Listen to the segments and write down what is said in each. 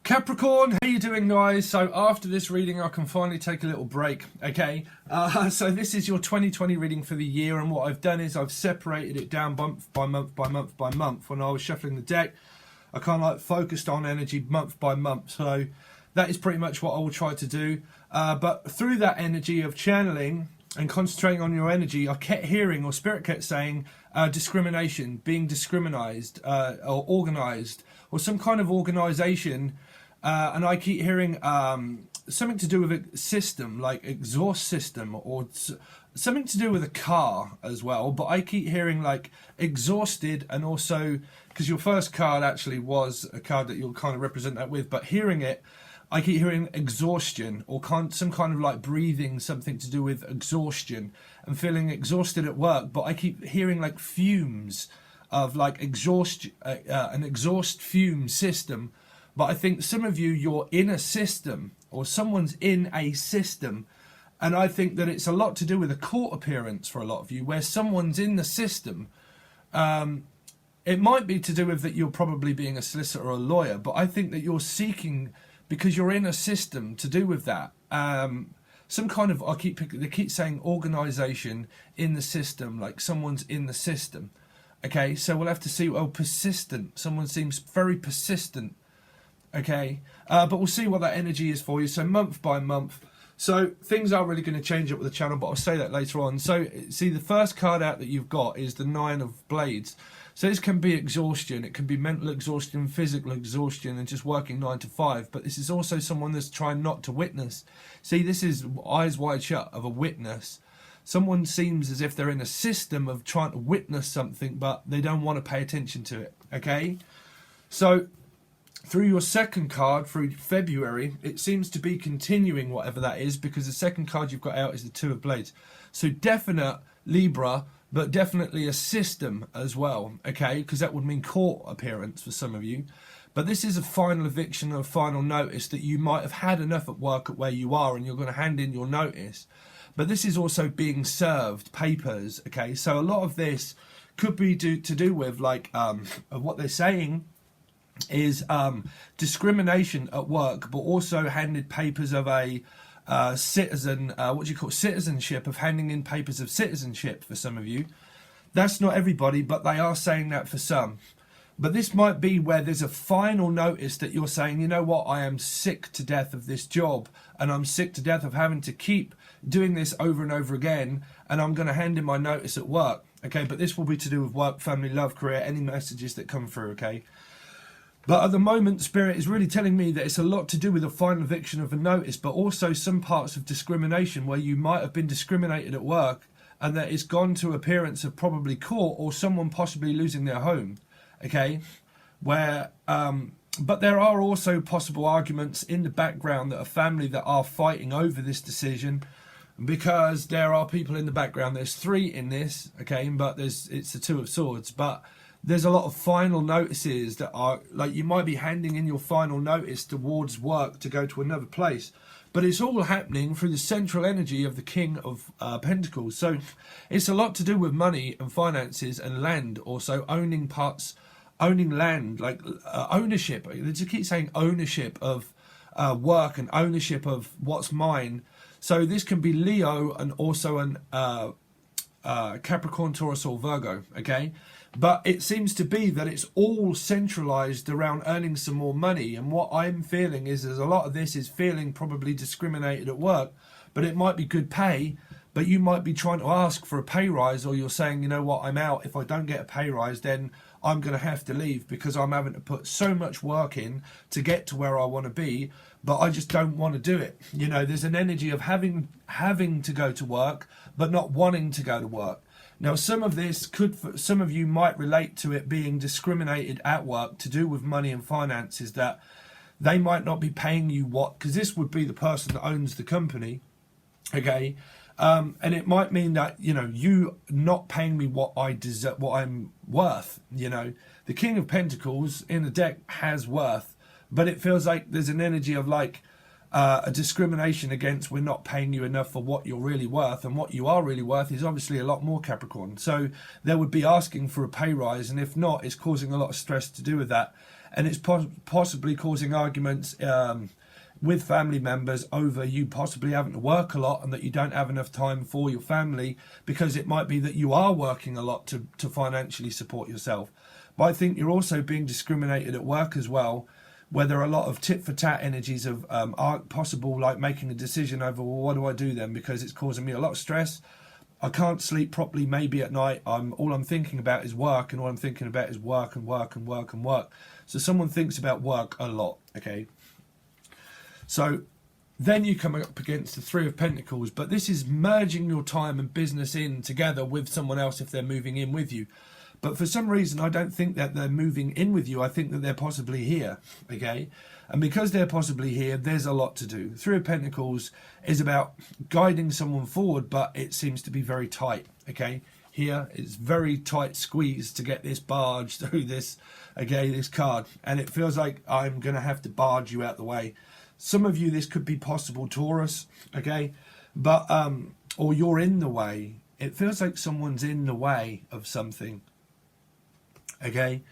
Capricorn, how you doing, guys? So after this reading I can finally take a little break, okay? So this is your 2020 reading for the year, and what I've done is I've separated it down month by month by month by month. When I was shuffling the deck, I kind of like focused on energy month by month, so that is pretty much what I will try to do. But through that energy of channeling and concentrating on your energy, I kept hearing, or Spirit kept saying, discrimination, being discriminized, or organized, or some kind of organization. And I keep hearing something to do with a system, like exhaust system, or something to do with a car as well. But I keep hearing like exhausted, and also, because your first card actually was a card that you'll kind of represent that with, but hearing it, I keep hearing exhaustion, or some kind of like breathing, something to do with exhaustion, and feeling exhausted at work. But I keep hearing like fumes of like an exhaust fume system. But I think some of you, you're in a system, or someone's in a system. And I think that it's a lot to do with a court appearance for a lot of you, where someone's in the system. It might be to do with that you're probably being a solicitor or a lawyer, but I think that you're seeking, because you're in a system, to do with that. Some kind of, they keep saying organisation in the system, like someone's in the system. Okay, so we'll have to see. Oh, persistent. Someone seems very persistent. Okay, but we'll see what that energy is for you. So month by month. So things are really going to change up with the channel, but I'll say that later on. So see, the first card out that you've got is the Nine of Blades. So this can be exhaustion. It can be mental exhaustion, physical exhaustion, and just working 9 to 5. But this is also someone that's trying not to witness. See, this is eyes wide shut of a witness. Someone seems as if they're in a system of trying to witness something, but they don't want to pay attention to it. Okay, so through your second card, through February, it seems to be continuing whatever that is, because the second card you've got out is the Two of Blades. So definite Libra, but definitely a system as well, okay? Because that would mean court appearance for some of you. But this is a final eviction, or a final notice that you might have had enough at work at where you are, and you're going to hand in your notice. But this is also being served papers, okay? So a lot of this could be to do with, like, what they're saying is discrimination at work, but also handed papers of a citizenship, of handing in papers of citizenship for some of you. That's not everybody, but they are saying that for some. But this might be where there's a final notice that you're saying, you know what, I am sick to death of this job, and I'm sick to death of having to keep doing this over and over again, and I'm going to hand in my notice at work. Okay, but this will be to do with work, family, love, career, any messages that come through, okay? But at the moment, Spirit is really telling me that it's a lot to do with a final eviction of a notice, but also some parts of discrimination where you might have been discriminated at work, and that it's gone to appearance of probably court, or someone possibly losing their home. Okay, where but there are also possible arguments in the background that a family that are fighting over this decision, because there are people in the background. There's 3 in this, okay, but it's the Two of Swords. But there's a lot of final notices that are, like, you might be handing in your final notice towards work to go to another place, but it's all happening through the central energy of the King of Pentacles. So it's a lot to do with money and finances and land, also owning parts, owning land, like ownership. They just keep saying ownership of work and ownership of what's mine. So this can be Leo and also an Capricorn, Taurus or Virgo, okay? But it seems to be that it's all centralized around earning some more money. And what I'm feeling is there's a lot of this is feeling probably discriminated at work, but it might be good pay, but you might be trying to ask for a pay rise, or you're saying, you know what, I'm out. If I don't get a pay rise, then I'm going to have to leave, because I'm having to put so much work in to get to where I want to be, but I just don't want to do it. You know, there's an energy of having to go to work, but not wanting to go to work. Now, some of this could, some of you might relate to it being discriminated at work to do with money and finances, that they might not be paying you what, because this would be the person that owns the company, okay? And it might mean that, you know, you not paying me what I deserve, what I'm worth. You know, the King of Pentacles in the deck has worth, but it feels like there's an energy of like, a discrimination against we're not paying you enough for what you're really worth, and what you are really worth is obviously a lot more, Capricorn. So they would be asking for a pay rise, and if not, it's causing a lot of stress to do with that, and it's possibly causing arguments with family members over you possibly having to work a lot and that you don't have enough time for your family, because it might be that you are working a lot to financially support yourself. But I think you're also being discriminated at work as well, where there are a lot of tit-for-tat energies of aren't possible, like making a decision over, well, what do I do then, because it's causing me a lot of stress. I can't sleep properly maybe at night. All I'm thinking about is work, and all I'm thinking about is work and work and work and work. So someone thinks about work a lot, okay? So then you come up against the Three of Pentacles, but this is merging your time and business in together with someone else if they're moving in with you. But for some reason, I don't think that they're moving in with you. I think that they're possibly here, okay? And because they're possibly here, there's a lot to do. Three of Pentacles is about guiding someone forward, but it seems to be very tight, okay? Here, it's very tight squeeze to get this barge through this, okay, this card. And it feels like I'm going to have to barge you out the way. Some of you, this could be possible, Taurus, okay? But, or you're in the way. It feels like someone's in the way of something. Okay,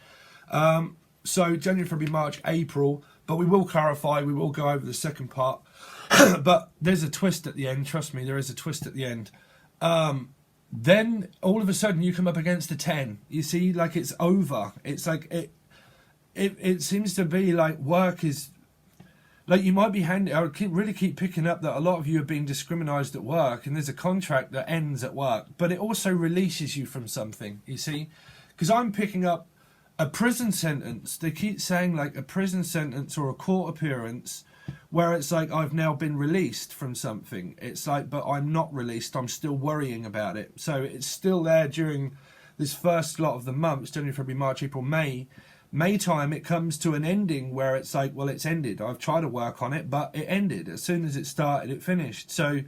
so January, February, March, April, but we will clarify, we will go over the second part, but there's a twist at the end, trust me, there is a twist at the end. Then all of a sudden you come up against a 10, you see, like it's over, it's like, it seems to be like work is, like you might be I really keep picking up that a lot of you are being discriminated at work, and there's a contract that ends at work, but it also releases you from something, you see. Because I'm picking up a prison sentence. They keep saying like a prison sentence or a court appearance where it's like I've now been released from something. It's like, but I'm not released. I'm still worrying about it. So it's still there during this first lot of the months, January, February, March, April, May. May time, it comes to an ending where it's like, well, it's ended. I've tried to work on it, but it ended. As soon as it started, it finished. So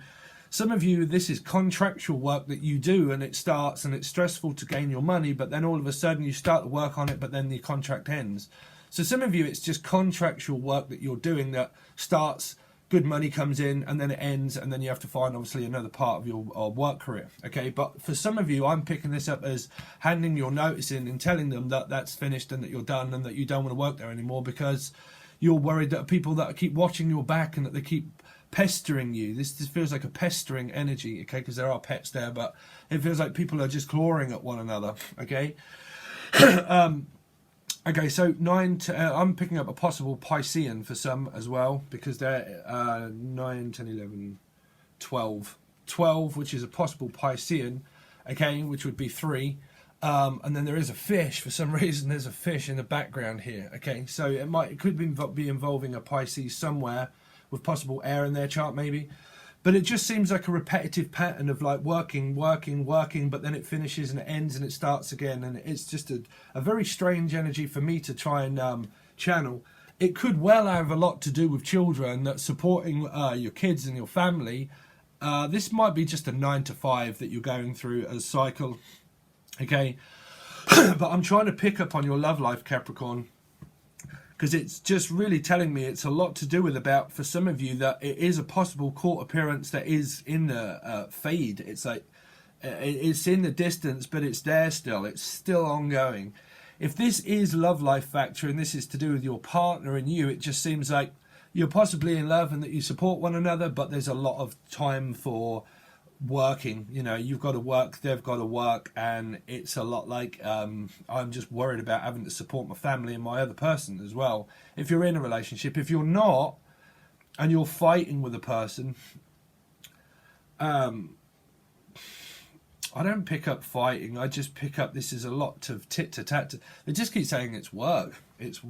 some of you, this is contractual work that you do, and it starts and it's stressful to gain your money, but then all of a sudden you start to work on it, but then the contract ends. So some of you, it's just contractual work that you're doing that starts, good money comes in, and then it ends, and then you have to find obviously another part of your work career, okay? But for some of you, I'm picking this up as handing your notice in and telling them that that's finished and that you're done and that you don't want to work there anymore, because you're worried that people that keep watching your back and that they keep pestering you. This feels like a pestering energy, okay, because there are pets there, but it feels like people are just clawing at one another, okay? Okay, so I'm picking up a possible Piscean for some as well, because they're 9, 10, 11, 12. 12, which is a possible Piscean, okay, which would be 3. And then there is a fish. For some reason, there's a fish in the background here, okay? So it could be involving a Pisces somewhere, with possible air in their chart maybe, but it just seems like a repetitive pattern of like working, but then it finishes and it ends and it starts again, and it's just a very strange energy for me to try and channel. It could well have a lot to do with children, that supporting your kids and your family. This might be just a 9 to 5 that you're going through as a cycle, okay? But I'm trying to pick up on your love life, Capricorn, because it's just really telling me it's a lot to do with, about, for some of you, that it is a possible court appearance that is in the fade. It's like, it's in the distance, but it's there still. It's still ongoing. If this is love life factor, and this is to do with your partner and you, it just seems like you're possibly in love and that you support one another, but there's a lot of time for working. You know, you've got to work, they've got to work, and it's a lot like I'm just worried about having to support my family and my other person as well. If you're in a relationship, if you're not and you're fighting with a person, I don't pick up fighting, I just pick up this is a lot of tit to tat. They just keep saying it's work, it's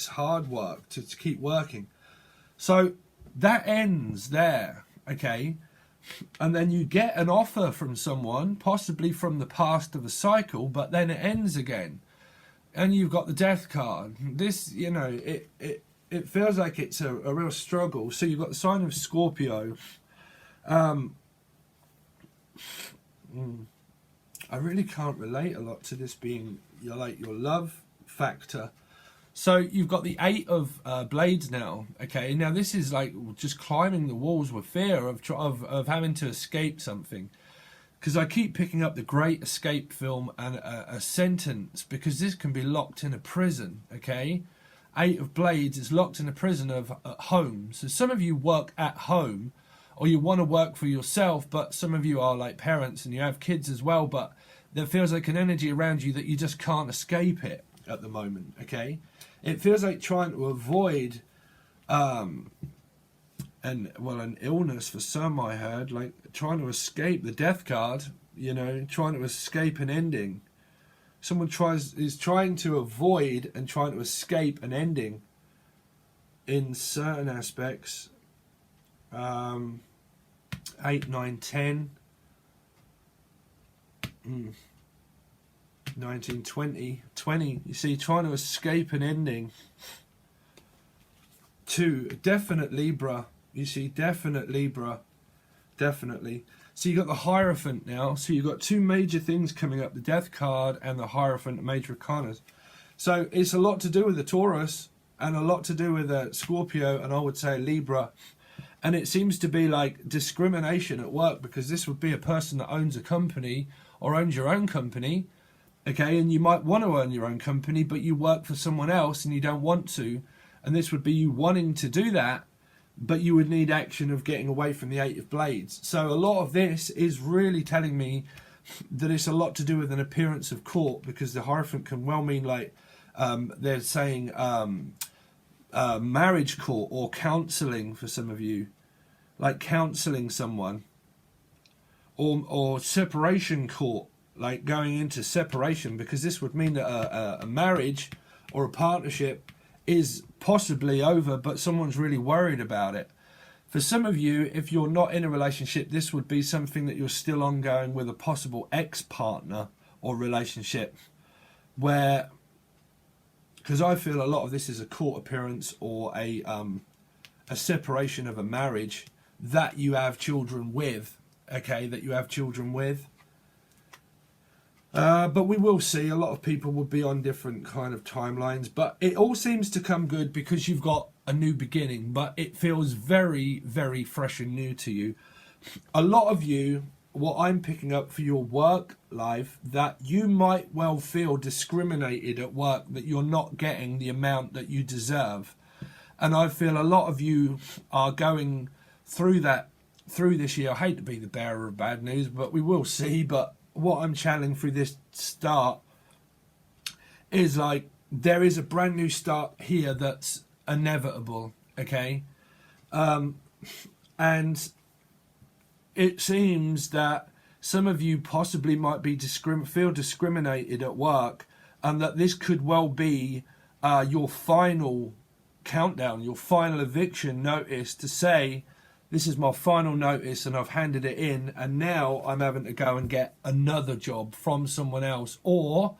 hard work to keep working. So that ends there, okay? And then you get an offer from someone, possibly from the past of a cycle, but then it ends again. And you've got the death card. This, you know, it feels like it's a real struggle. So you've got the sign of Scorpio. I really can't relate a lot to this being your love factor. So you've got the Eight of Blades now. Okay, now this is like just climbing the walls with fear of having to escape something. Because I keep picking up the Great Escape film and a sentence, because this can be locked in a prison, okay? Eight of Blades is locked in a prison of at home. So some of you work at home, or you want to work for yourself, but some of you are like parents and you have kids as well, but there feels like an energy around you that you just can't escape it at the moment, okay? It feels like trying to avoid an illness for some, I heard, like trying to escape the death card, you know, trying to escape an ending. Someone is trying to avoid and trying to escape an ending in certain aspects. 8, 9, 10, 19, 20, 20. You see, trying to escape an ending. 2, definite Libra. You see, definite Libra. Definitely. So you got the Hierophant now. So you've got 2 major things coming up, the Death card and the Hierophant, major arcanas. So it's a lot to do with the Taurus and a lot to do with the Scorpio, and I would say Libra. And it seems to be like discrimination at work, because this would be a person that owns a company or owns your own company, okay? And you might want to own your own company, but you work for someone else and you don't want to. And this would be you wanting to do that, but you would need action of getting away from the Eight of Blades. So a lot of this is really telling me that it's a lot to do with an appearance of court, because the Hierophant can well mean like they're saying marriage court or counselling for some of you, like counselling someone, or separation court, like going into separation, because this would mean that a marriage or a partnership is possibly over, but someone's really worried about it. For some of you, if you're not in a relationship, this would be something that you're still ongoing with a possible ex-partner or relationship, where, because I feel a lot of this is a court appearance or a separation of a marriage that you have children with, okay, that you have children with. But we will see. A lot of people will be on different kind of timelines, but it all seems to come good because you've got a new beginning, but it feels very, very fresh and new to you. A lot of you, what I'm picking up for your work life, that you might well feel discriminated at work, that you're not getting the amount that you deserve. And I feel a lot of you are going through that through this year. I hate to be the bearer of bad news, but we will see. But what I'm channeling through this start is like there is a brand new start here that's inevitable, okay? And it seems that some of you possibly might be feel discriminated at work, and that this could well be your final countdown, your final eviction notice, to say, this is my final notice and I've handed it in, and now I'm having to go and get another job from someone else, or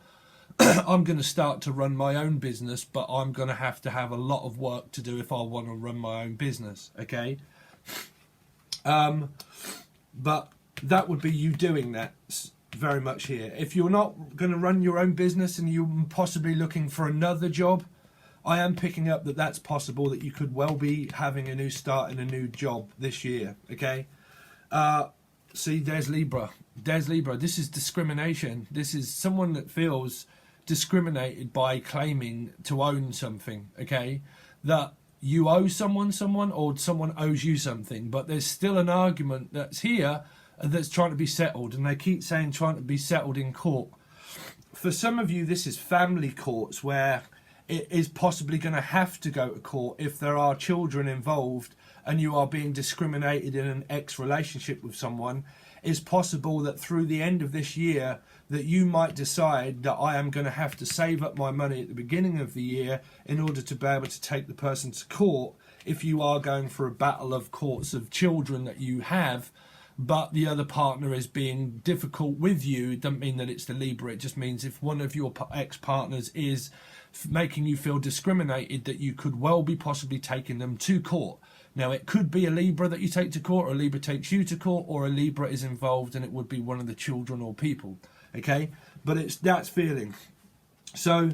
I'm going to start to run my own business, but I'm going to have a lot of work to do if I want to run my own business, okay? But that would be you doing that very much here. If you're not going to run your own business and you're possibly looking for another job, I am picking up that that's possible, that you could well be having a new start in a new job this year, okay? See, there's Libra. There's Libra. This is discrimination. This is someone that feels discriminated by claiming to own something, okay? That you owe someone, or someone owes you something, but there's still an argument that's here that's trying to be settled, and they keep saying trying to be settled in court. For some of you, this is family courts, where it is possibly going to have to go to court if there are children involved and you are being discriminated in an ex-relationship with someone. It's possible that through the end of this year that you might decide that I am going to have to save up my money at the beginning of the year in order to be able to take the person to court if you are going for a battle of courts of children that you have, but the other partner is being difficult with you. It doesn't mean that it's the Libra. It just means if one of your ex-partners is making you feel discriminated, that you could well be possibly taking them to court. Now, it could be a Libra that you take to court, or a Libra takes you to court, or a Libra is involved and it would be one of the children or people, okay? But that's feeling. So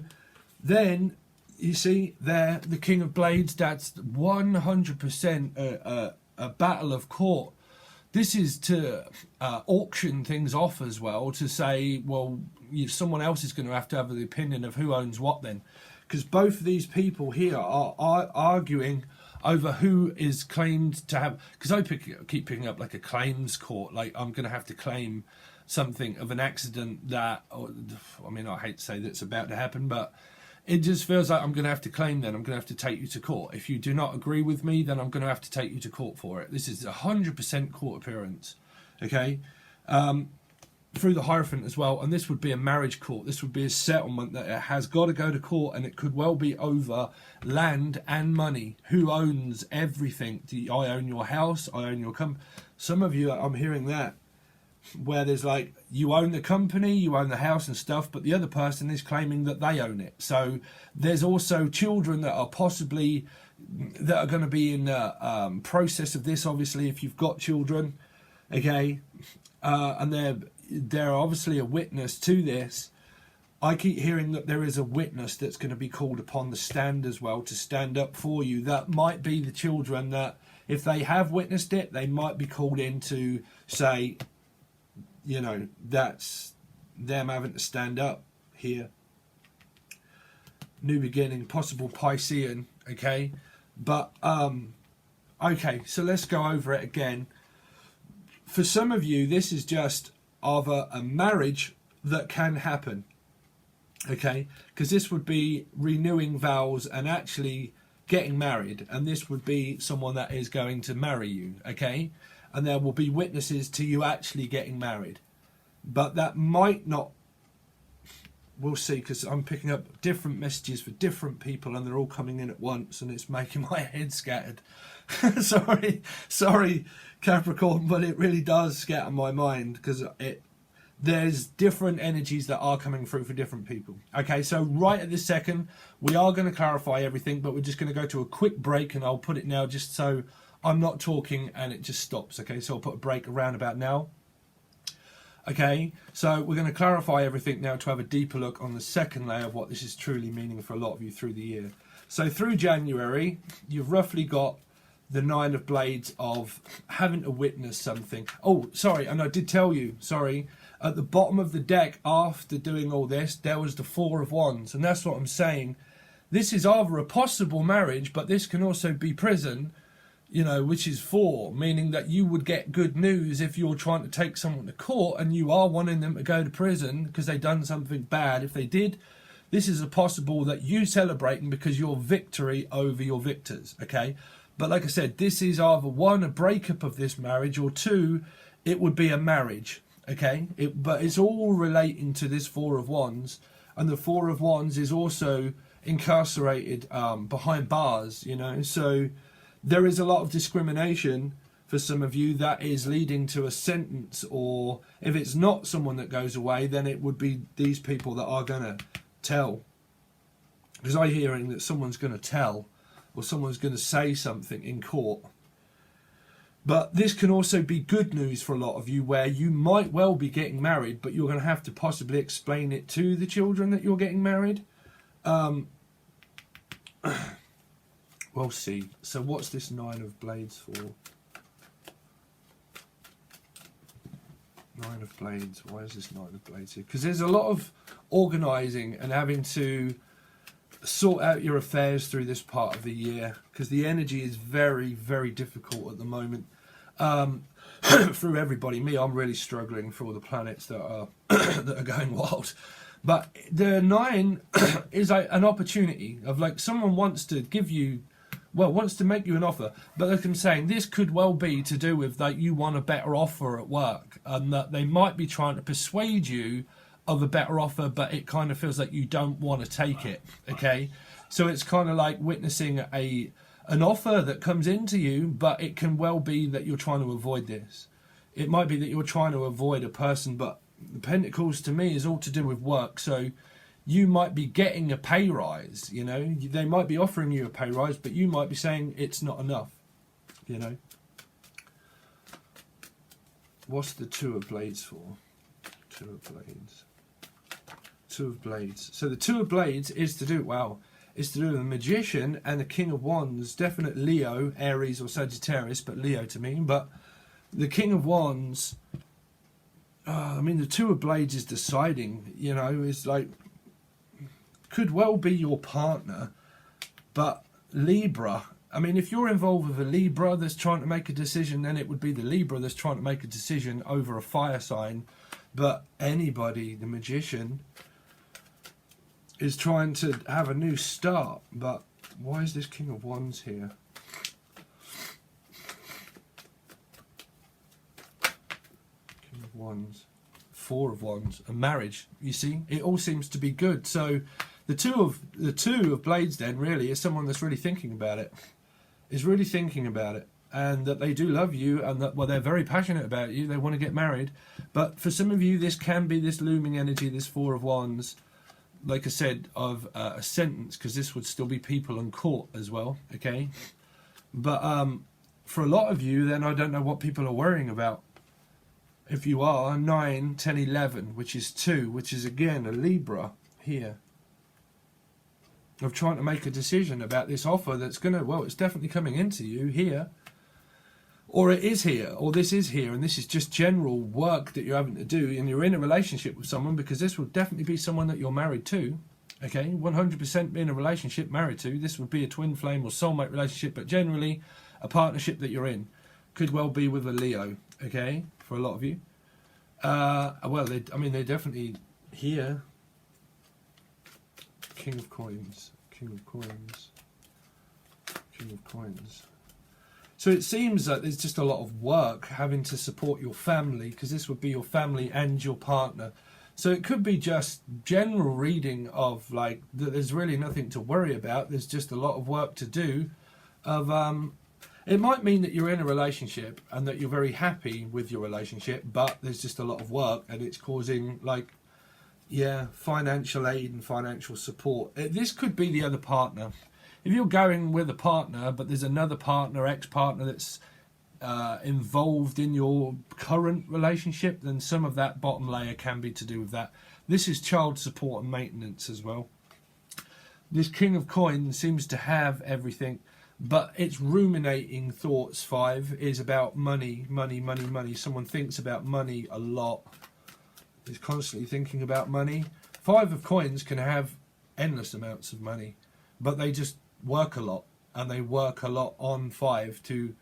then you see there, the King of Blades, that's 100% a battle of court. This is to auction things off as well, to say, well, someone else is going to have the opinion of who owns what then. Because both of these people here are arguing over who is claimed to have, because I keep picking up like a claims court, like I'm going to have to claim something of an accident that, I mean, I hate to say that's about to happen, but it just feels like I'm going to have to claim then. I'm going to have to take you to court. If you do not agree with me, then I'm going to have to take you to court for it. This is 100% court appearance, okay? Through the Hierophant as well, and this would be a marriage court. This would be a settlement that it has got to go to court, and it could well be over land and money. Who owns everything? I own your house, I own your company. Some of you, I'm hearing that, where there's like, you own the company, you own the house and stuff, but the other person is claiming that they own it. So there's also children that are possibly, that are going to be in the process of this, obviously, if you've got children, okay, and they're obviously a witness to this. I keep hearing that there is a witness that's going to be called upon the stand as well to stand up for you. That might be the children that, if they have witnessed it, they might be called in to say, you know, that's them having to stand up here. New beginning, possible Piscean, okay? But, okay, so let's go over it again. For some of you, this is just of a marriage that can happen, okay? Because this would be renewing vows and actually getting married, and this would be someone that is going to marry you, okay? And there will be witnesses to you actually getting married. But that might not, we'll see, because I'm picking up different messages for different people and they're all coming in at once and it's making my head scattered. sorry Capricorn, but it really does scatter my mind, because there's different energies that are coming through for different people. Okay, so right at this second, we are going to clarify everything, but we're just going to go to a quick break, and I'll put it now just so I'm not talking and it just stops. Okay, so I'll put a break around about now. Okay, so we're going to clarify everything now to have a deeper look on the second layer of what this is truly meaning for a lot of you through the year. So through January, you've roughly got the Nine of Blades of having to witness something. Oh, sorry, and I did tell you, sorry, at the bottom of the deck after doing all this, there was the Four of Wands, and that's what I'm saying. This is either a possible marriage, but this can also be prison, you know, which is 4, meaning that you would get good news if you're trying to take someone to court and you are wanting them to go to prison because they've done something bad. If they did, this is a possible that you celebrating because your victory over your victors, okay? But like I said, this is either 1, a breakup of this marriage, or 2, it would be a marriage, okay? But it's all relating to this Four of Wands, and the Four of Wands is also incarcerated behind bars, you know, so there is a lot of discrimination for some of you that is leading to a sentence, or if it's not someone that goes away, then it would be these people that are going to tell. Because I'm hearing that someone's going to tell, or someone's going to say something in court. But this can also be good news for a lot of you, where you might well be getting married, but you're going to have to possibly explain it to the children that you're getting married. We'll see. So what's this Nine of Blades for? Nine of Blades. Why is this Nine of Blades here? Because there's a lot of organising and having to sort out your affairs through this part of the year, because the energy is very, very difficult at the moment through everybody. Me, I'm really struggling for all the planets that are that are going wild. But the 9 is an opportunity of, like, someone wants to give you, well, wants to make you an offer. But like I'm saying, this could well be to do with that you want a better offer at work, and that they might be trying to persuade you of a better offer, but it kind of feels like you don't want to take it, okay? So it's kind of like witnessing an offer that comes into you, but it can well be that you're trying to avoid this. It might be that you're trying to avoid a person, but the Pentacles to me is all to do with work. So you might be getting a pay rise, you know? They might be offering you a pay rise, but you might be saying it's not enough, you know? What's the Two of Blades for? Two of Blades. Two of Blades. So the Two of Blades is to do, wow, is to do with the Magician and the King of Wands. Definite Leo, Aries or Sagittarius, but Leo to me. But the King of Wands, I mean, the Two of Blades is deciding, you know, is like, could well be your partner, but Libra. I mean, if you're involved with a Libra that's trying to make a decision, then it would be the Libra that's trying to make a decision over a fire sign. But anybody, the Magician, is trying to have a new start. But why is this King of Wands here? King of Wands, Four of Wands, a marriage. You see, it all seems to be good. So the two of Blades then really is someone that's really thinking about it. Is really thinking about it, and that they do love you, and that, well, they're very passionate about you. They want to get married. But for some of you, this can be this looming energy, this Four of Wands, like I said, of a sentence, because this would still be people in court as well, okay? But for a lot of you, then I don't know what people are worrying about. If you are 9, 10, 11, which is 2, which is again a Libra here, of trying to make a decision about this offer that's going to, well, it's definitely coming into you here, or it is here, or this is here, and this is just general work that you're having to do, and you're in a relationship with someone, because this will definitely be someone that you're married to, okay? 100% in a relationship, married to. This would be a twin flame or soulmate relationship, but generally a partnership that you're in. Could well be with a Leo, okay, for a lot of you. Well, they're definitely here. King of Coins, King of Coins, King of Coins. So it seems that there's just a lot of work having to support your family, because this would be your family and your partner. So it could be just general reading of like that there's really nothing to worry about. There's just a lot of work to do. It might mean that you're in a relationship and that you're very happy with your relationship, but there's just a lot of work and it's causing like, yeah, financial aid and financial support. This could be the other partner. If you're going with a partner, but there's another partner, ex-partner that's involved in your current relationship, then some of that bottom layer can be to do with that. This is child support and maintenance as well. This King of Coins seems to have everything, but it's ruminating thoughts. 5 is about money, money, money, money. Someone thinks about money a lot. Is constantly thinking about money. 5 of Coins can have endless amounts of money, but they just work a lot, and they work a lot on 5 to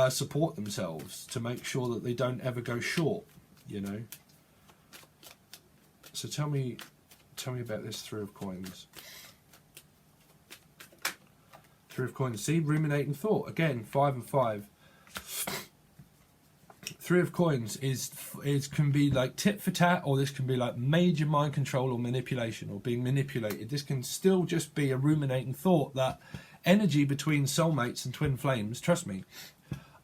support themselves, to make sure that they don't ever go short, you know. So tell me about this 3 of Coins. 3 of Coins. See, ruminating thought again. 5 and 5. 3 of Coins can be like tit for tat, or this can be like major mind control or manipulation, or being manipulated. This can still just be a ruminating thought that energy between soulmates and twin flames. Trust me,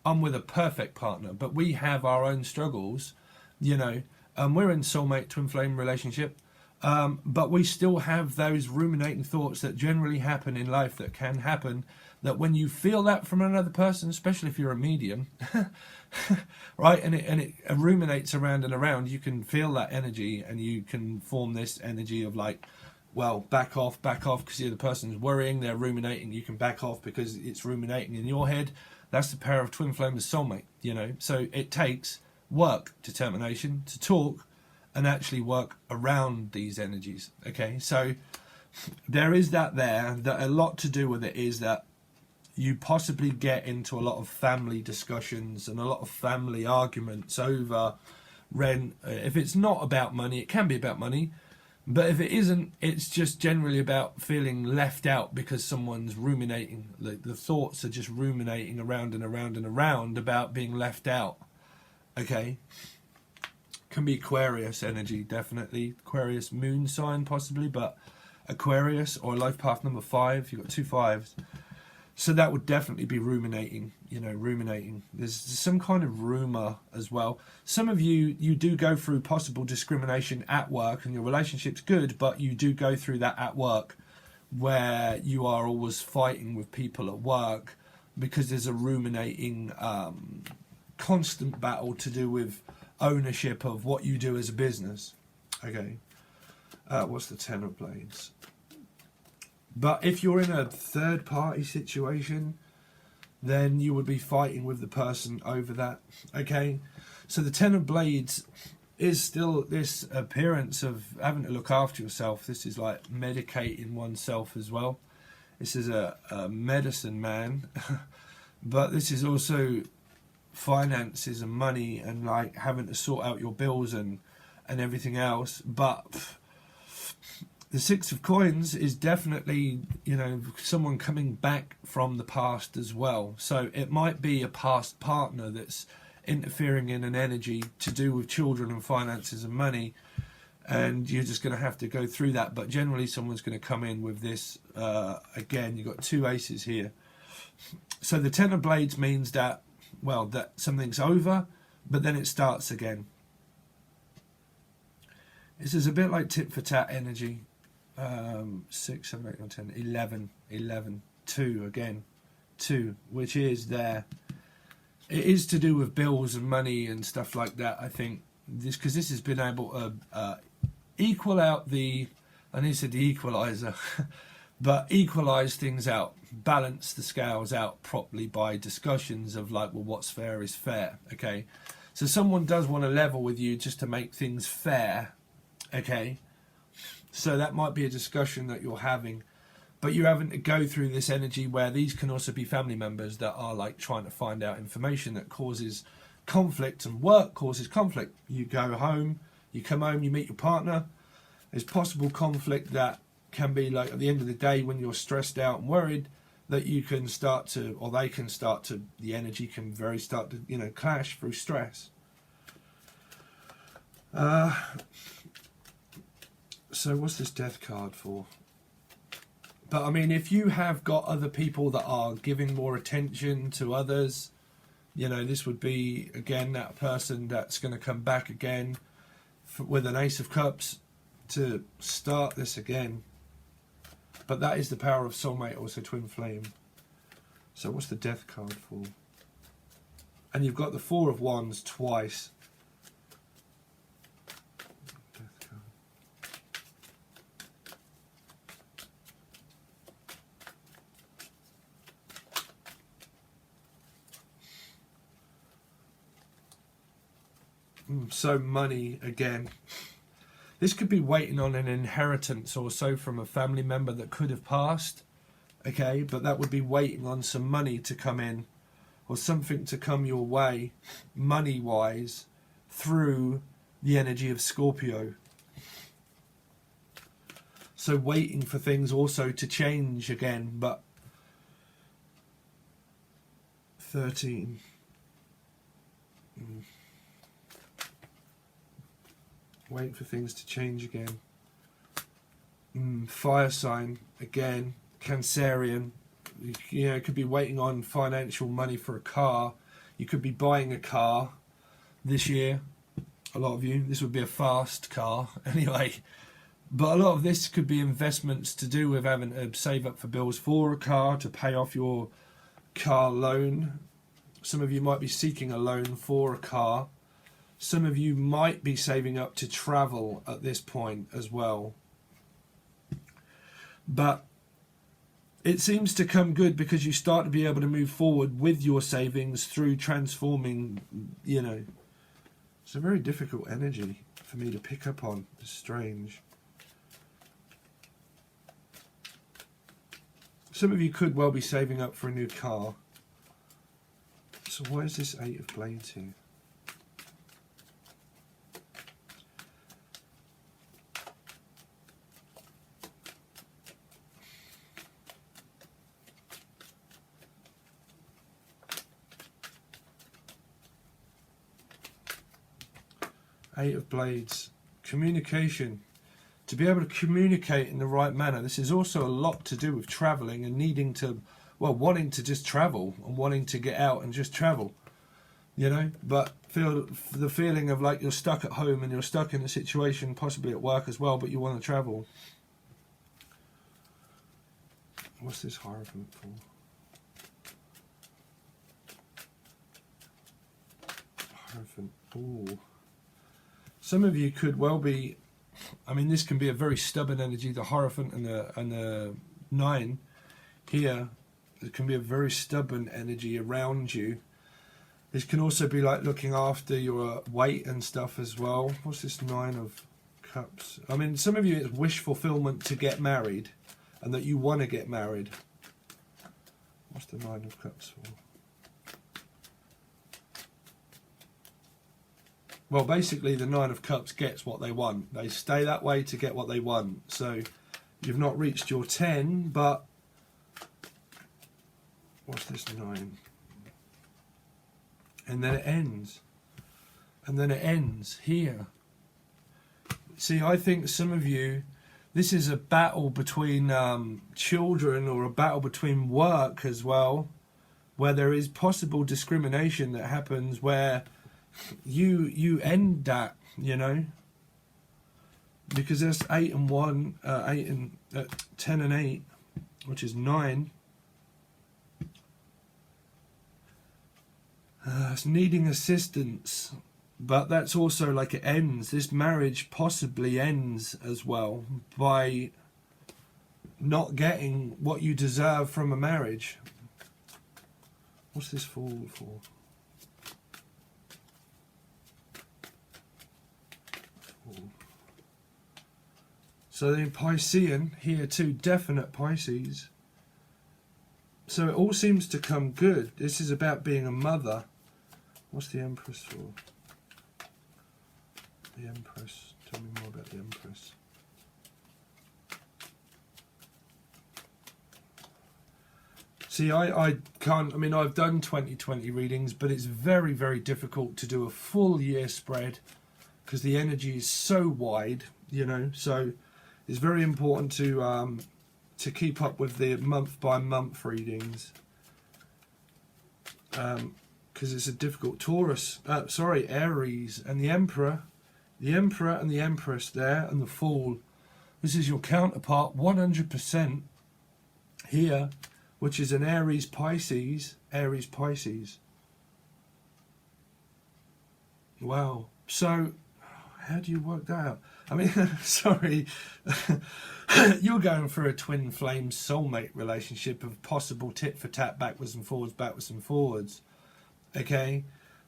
I'm with a perfect partner, but we have our own struggles, you know. We're in soulmate twin flame relationship, but we still have those ruminating thoughts that generally happen in life, that can happen, that when you feel that from another person, especially if you're a medium, right, and it ruminates around and around, you can feel that energy, and you can form this energy of like, well, back off, because the other person's worrying, they're ruminating, you can back off because it's ruminating in your head. That's the power of twin flame and soulmate, you know. So it takes work, determination to talk and actually work around these energies, okay? So there is that there, that a lot to do with it is that you possibly get into a lot of family discussions and a lot of family arguments over rent. If it's not about money, it can be about money, but if it isn't, it's just generally about feeling left out because someone's ruminating. The thoughts are just ruminating around and around and around about being left out, okay? Can be Aquarius energy, definitely. Aquarius moon sign possibly, but Aquarius or life path number 5, you've got 2 5s. So that would definitely be ruminating, you know, ruminating. There's some kind of rumour as well. Some of you do go through possible discrimination at work, and your relationship's good, but you do go through that at work, where you are always fighting with people at work because there's a ruminating constant battle to do with ownership of what you do as a business. Okay. What's the 10 of Blades? But if you're in a third party situation, then you would be fighting with the person over that. Okay, so the Ten of Blades is still this appearance of having to look after yourself. This is like medicating oneself as well. This is a medicine man, but this is also finances and money and like having to sort out your bills and everything else. But the Six of Coins is definitely, you know, someone coming back from the past as well. So it might be a past partner that's interfering in an energy to do with children and finances and money, and you're just going to have to go through that. But generally someone's going to come in with this. Again, you've got two aces here. So the Ten of Blades means that, well, that something's over, but then it starts again. This is a bit like tit for tat energy. 6, 7, 8, 9, 10, 11, 2 again, 2, which is there. It is to do with bills and money and stuff like that, I think, this because this has been able to equal out the, I need to say the equalizer, but equalise things out, balance the scales out properly by discussions of like, well, what's fair is fair, okay? So someone does want to level with you just to make things fair, okay? So that might be a discussion that you're having, but you're having to go through this energy where these can also be family members that are like trying to find out information that causes conflict, and work causes conflict. You go home, you come home, you meet your partner. There's possible conflict that can be like at the end of the day when you're stressed out and worried that you can start to, or they can start to, the energy can very start to, you know, clash through stress. So what's this Death card for? But I mean, if you have got other people that are giving more attention to others, you know, this would be, again, that person that's going to come back again with an Ace of Cups to start this again. But that is the power of soulmate, also twin flame. So what's the Death card for? And you've got the Four of Wands twice. So money again. This could be waiting on an inheritance or so from a family member that could have passed, okay, but that would be waiting on some money to come in or something to come your way money wise through the energy of Scorpio. So waiting for things also to change again, but 13. Waiting for things to change again. Fire sign again. Cancerian. You know, it could be waiting on financial money for a car. You could be buying a car this year. A lot of you. This would be a fast car anyway. But a lot of this could be investments to do with having to save up for bills for a car, to pay off your car loan. Some of you might be seeking a loan for a car. Some of you might be saving up to travel at this point as well. But it seems to come good because you start to be able to move forward with your savings through transforming, you know. It's a very difficult energy for me to pick up on. It's strange. Some of you could well be saving up for a new car. So why is this Eight of Blades here? Eight of Blades, communication. To be able to communicate in the right manner. This is also a lot to do with travelling and needing to, well, wanting to just travel and wanting to get out and just travel, you know. But feel the feeling of like you're stuck at home and you're stuck in a situation, possibly at work as well, but you want to travel. What's this Hierophant for? Hierophant. Ooh. Some of you could well be, I mean, this can be a very stubborn energy, the Hierophant and the 9 here, there can be a very stubborn energy around you. This can also be like looking after your weight and stuff as well. What's this 9 of Cups? I mean, some of you, it's wish fulfillment to get married and that you want to get married. What's the 9 of Cups for? Well, basically the 9 of Cups gets what they want. They stay that way to get what they want. So you've not reached your 10, but what's this 9? And then it ends. And then it ends here. See, I think some of you, this is a battle between children, or a battle between work as well, where there is possible discrimination that happens where you end that, you know, because there's 8 and 1, 8 and 10 and 8, which is 9. It's needing assistance, but that's also like it ends. This marriage possibly ends as well by not getting what you deserve from a marriage. What's this Fool for? So the Piscean here too, definite Pisces. So it all seems to come good. This is about being a mother. What's the Empress for? The Empress. Tell me more about the Empress. See, I can't, I mean, I've done 2020 readings, but it's very, very difficult to do a full year spread because the energy is so wide, you know, so it's very important to keep up with the month by month readings, because it's a difficult. Taurus, Aries, and the Emperor and the Empress there, and the Fool. This is your counterpart 100% here, which is an Aries Pisces. Wow. So how do you work that out? I mean, sorry, you're going through a twin flame soulmate relationship of possible tit for tat, backwards and forwards. Okay,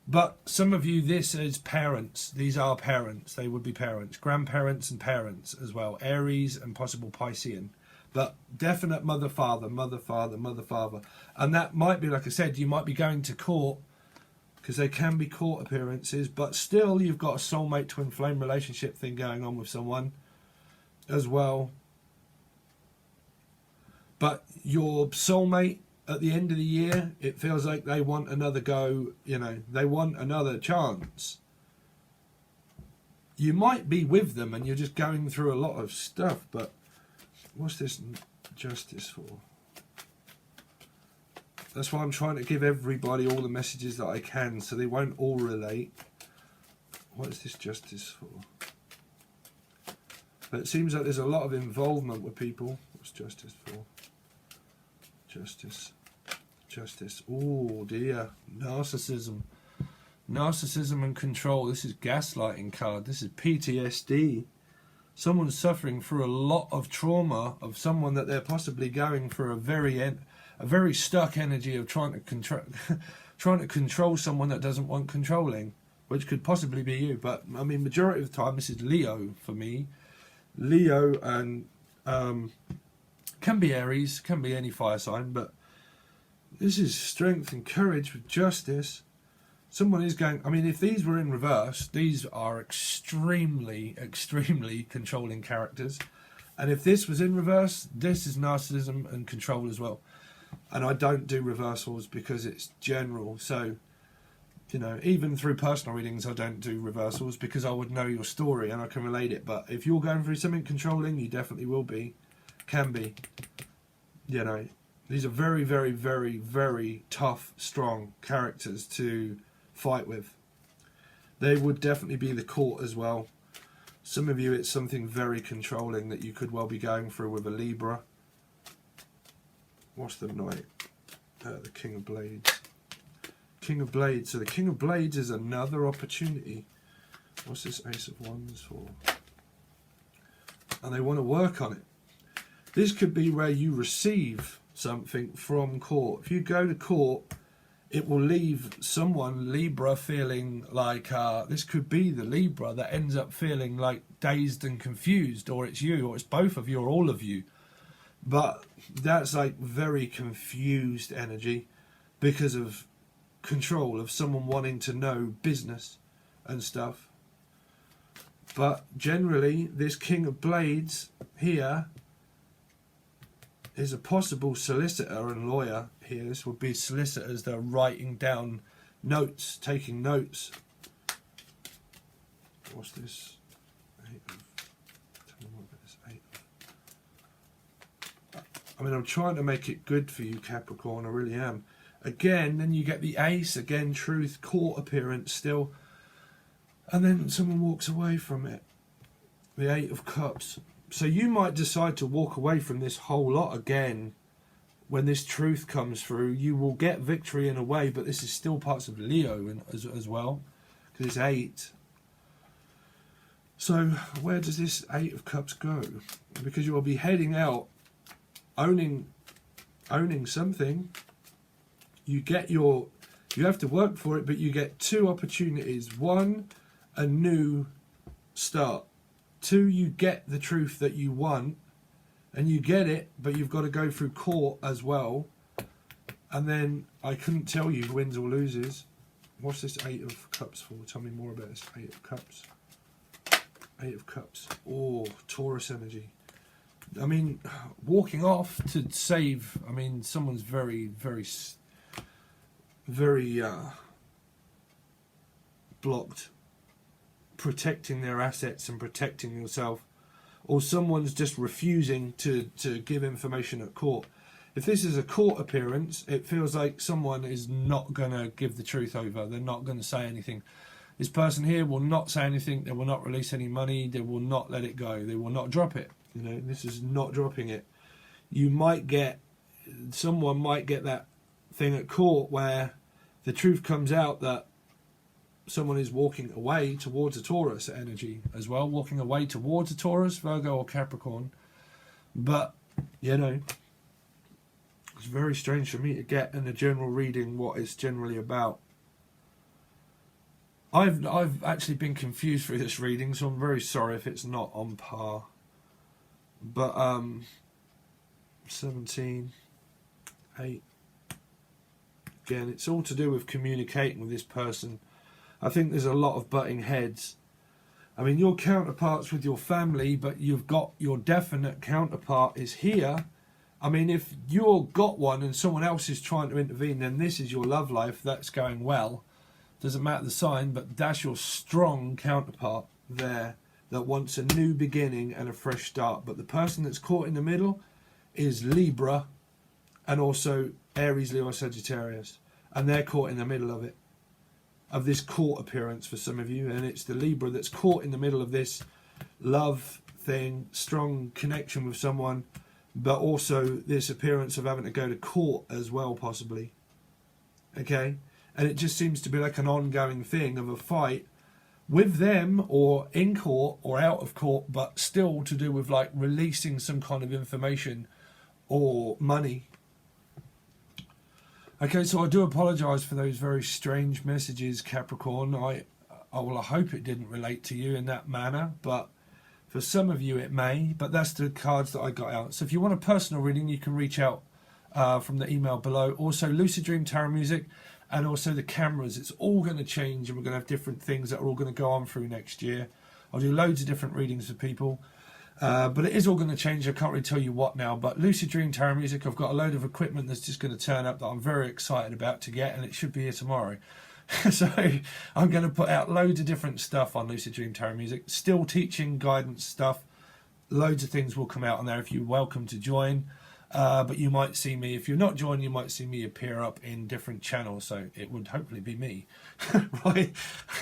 but some of you, this is parents. These are parents. They would be parents, grandparents, and parents as well. Aries and possible Piscean, but definite mother, father, and that might be, like I said, you might be going to court, because they can be court appearances, but still you've got a soulmate twin flame relationship thing going on with someone as well. But your soulmate, at the end of the year, it feels like they want another go, you know, they want another chance. You might be with them and you're just going through a lot of stuff, but what's this Justice for? That's why I'm trying to give everybody all the messages that I can, so they won't all relate. What is this Justice for? But it seems like there's a lot of involvement with people. What's Justice for? Justice. Oh dear. Narcissism and control. This is gaslighting card. This is PTSD. Someone's suffering through a lot of trauma of someone that they're possibly going through a very stuck energy of trying to control someone that doesn't want controlling, which could possibly be you. But I mean, majority of the time, this is Leo for me. Leo, and can be Aries, can be any fire sign, but this is strength and courage with Justice. Someone is going, I mean, if these were in reverse, these are extremely controlling characters. And if this was in reverse, this is narcissism and control as well. And I don't do reversals because it's general. So, you know, even through personal readings, I don't do reversals because I would know your story and I can relate it. But if you're going through something controlling, you definitely will be, can be. You know, these are very, very, very, very tough, strong characters to fight with. They would definitely be the court as well. Some of you, it's something very controlling that you could well be going through with a Libra. What's the Knight? The King of Blades. King of Blades. So the King of Blades is another opportunity. What's this Ace of Wands for? And they want to work on it. This could be where you receive something from court. If you go to court, it will leave someone, Libra, feeling like, this could be the Libra that ends up feeling like dazed and confused, or it's you, or it's both of you, or all of you. But that's like very confused energy because of control, of someone wanting to know business and stuff. But generally, this King of Blades here is a possible solicitor and lawyer here. This would be solicitors that are writing down notes, taking notes. What's this? Tell me more about this. I mean, I'm trying to make it good for you, Capricorn. I really am. Again, then you get the Ace. Again, truth, court appearance still. And then someone walks away from it. The Eight of Cups. So you might decide to walk away from this whole lot again. When this truth comes through, you will get victory in a way, but this is still parts of Leo as well, because it's 8. So where does this 8 of Cups go? Because you will be heading out, owning something. You have to work for it, but you get 2 opportunities. 1, a new start. 2, you get the truth that you want. And you get it, but you've got to go through court as well. And then I couldn't tell you wins or loses. What's this 8 of Cups for? Tell me more about this 8 of Cups. 8 of Cups. Oh, Taurus energy. I mean, walking off to save. I mean, someone's very blocked. Protecting their assets and protecting yourself. Or someone's just refusing to give information at court. If this is a court appearance, it feels like someone is not going to give the truth over. They're not going to say anything. This person here will not say anything. They will not release any money. They will not let it go. They will not drop it. You know, this is not dropping it. Someone might get that thing at court where the truth comes out that someone is walking away towards a Taurus energy as well, walking away towards a Taurus, Virgo or Capricorn. But, you know, it's very strange for me to get in a general reading what it's generally about. I've actually been confused through this reading, so I'm very sorry if it's not on par. But 17, 8. Again, it's all to do with communicating with this person. I think there's a lot of butting heads. I mean, your counterpart's with your family, but you've got your definite counterpart is here. I mean, if you've got one and someone else is trying to intervene, then this is your love life. That's going well. Doesn't matter the sign, but that's your strong counterpart there that wants a new beginning and a fresh start. But the person that's caught in the middle is Libra and also Aries, Leo, Sagittarius. And they're caught in the middle of it. Of this court appearance for some of you, and it's the Libra that's caught in the middle of this love thing, strong connection with someone, but also this appearance of having to go to court as well, possibly. Okay? And it just seems to be like an ongoing thing of a fight with them, or in court, or out of court, but still to do with like releasing some kind of information or money. Okay, so I do apologise for those very strange messages, Capricorn. I hope it didn't relate to you in that manner, but for some of you it may. But that's the cards that I got out. So if you want a personal reading, you can reach out from the email below. Also, Lucid Dream Tarot Music, and also the cameras. It's all going to change, and we're going to have different things that are all going to go on through next year. I'll do loads of different readings for people. But it is all going to change. I can't really tell you what now. But Lucid Dream Tarot Music, I've got a load of equipment that's just going to turn up that I'm very excited about to get, and it should be here tomorrow. So I'm going to put out loads of different stuff on Lucid Dream Tarot Music. Still teaching, guidance stuff. Loads of things will come out on there if you're welcome to join. But you might see me, if you're not joined, you might see me appear up in different channels. So it would hopefully be me. Right?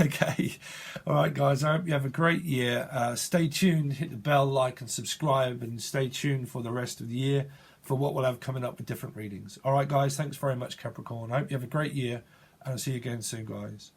Okay. All right, guys. I hope you have a great year. Stay tuned. Hit the bell, like and subscribe. And stay tuned for the rest of the year for what we'll have coming up with different readings. All right, guys. Thanks very much, Capricorn. I hope you have a great year. And I'll see you again soon, guys.